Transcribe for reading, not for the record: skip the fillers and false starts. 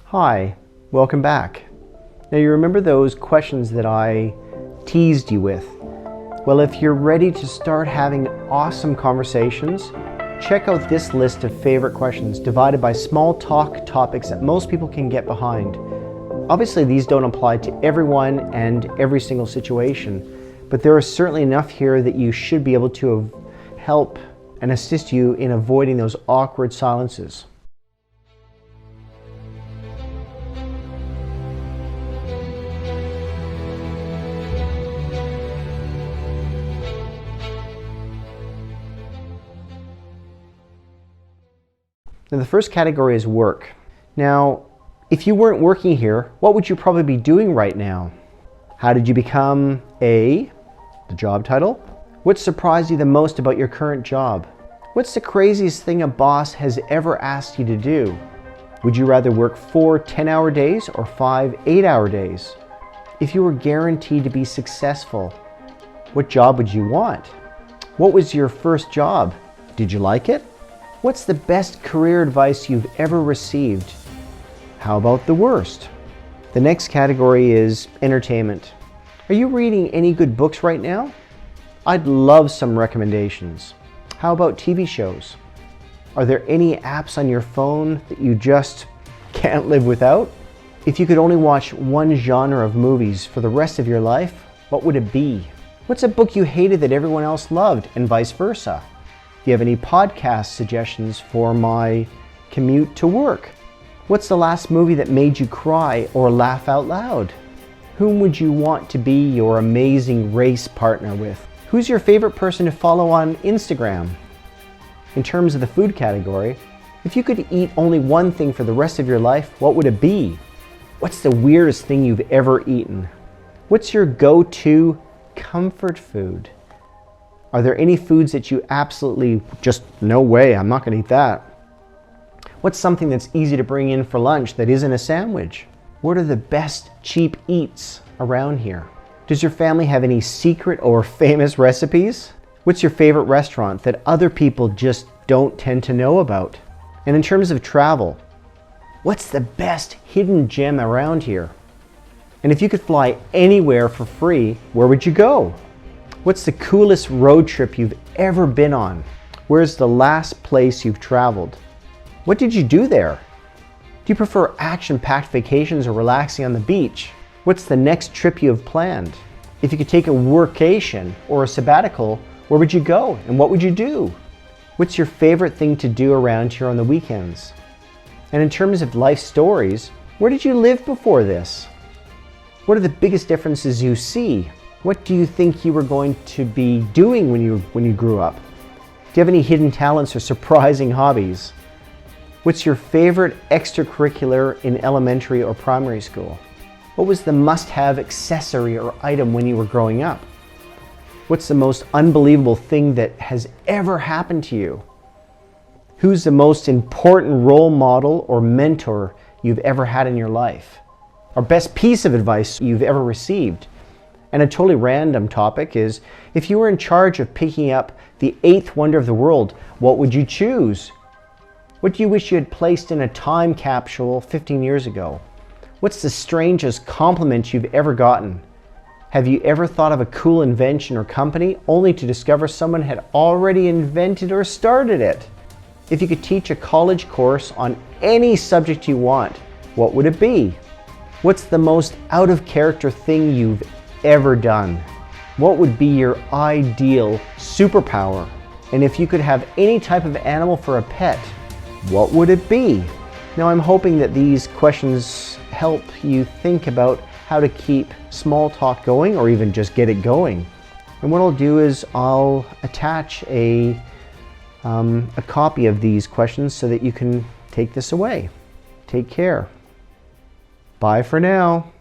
Hi, welcome back. Now you remember those questions that I teased you with? Well, if you're ready to start having awesome conversations, check out this list of favorite questions divided by small talk topics that most people can get behind. Obviously, these don't apply to everyone and every single situation, but there are certainly enough here that you should be able to help and assist you in avoiding those awkward silences. Now, the first category is work. Now, if you weren't working here, what would you probably be doing right now? How did you become A, the job title? What surprised you the most about your current job? What's the craziest thing a boss has ever asked you to do? Would you rather work 4 10-hour days or 5 8-hour days? If you were guaranteed to be successful, what job would you want? What was your first job? Did you like it? What's the best career advice you've ever received? How about the worst? The next category is entertainment. Are you reading any good books right now? I'd love some recommendations. How about TV shows? Are there any apps on your phone that you just can't live without? If you could only watch one genre of movies for the rest of your life, what would it be? What's a book you hated that everyone else loved, and vice versa? Do you have any podcast suggestions for my commute to work? What's the last movie that made you cry or laugh out loud? Whom would you want to be your amazing race partner with? Who's your favorite person to follow on Instagram? In terms of the food category, if you could eat only one thing for the rest of your life, what would it be? What's the weirdest thing you've ever eaten? What's your go-to comfort food? Are there any foods that you absolutely just, no way, I'm not going to eat that? What's something that's easy to bring in for lunch that isn't a sandwich? What are the best cheap eats around here? Does your family have any secret or famous recipes? What's your favorite restaurant that other people just don't tend to know about? And in terms of travel, what's the best hidden gem around here? And if you could fly anywhere for free, where would you go? What's the coolest road trip you've ever been on? Where's the last place you've traveled? What did you do there? Do you prefer action-packed vacations or relaxing on the beach? What's the next trip you have planned? If you could take a workation or a sabbatical, where would you go and what would you do? What's your favorite thing to do around here on the weekends? And in terms of life stories, where did you live before this? What are the biggest differences you see? What do you think you were going to be doing when you grew up? Do you have any hidden talents or surprising hobbies? What's your favorite extracurricular in elementary or primary school? What was the must-have accessory or item when you were growing up? What's the most unbelievable thing that has ever happened to you? Who's the most important role model or mentor you've ever had in your life? Or best piece of advice you've ever received? And a totally random topic is, if you were in charge of picking up the 8th wonder of the world, what would you choose? What do you wish you had placed in a time capsule 15 years ago? What's the strangest compliment you've ever gotten? Have you ever thought of a cool invention or company only to discover someone had already invented or started it? If you could teach a college course on any subject you want, what would it be? What's the most out-of-character thing you've ever done? What would be your ideal superpower? And if you could have any type of animal for a pet, what would it be? Now, I'm hoping that these questions help you think about how to keep small talk going or even just get it going. And what I'll do is I'll attach a copy of these questions so that you can take this away. Take care. Bye for now.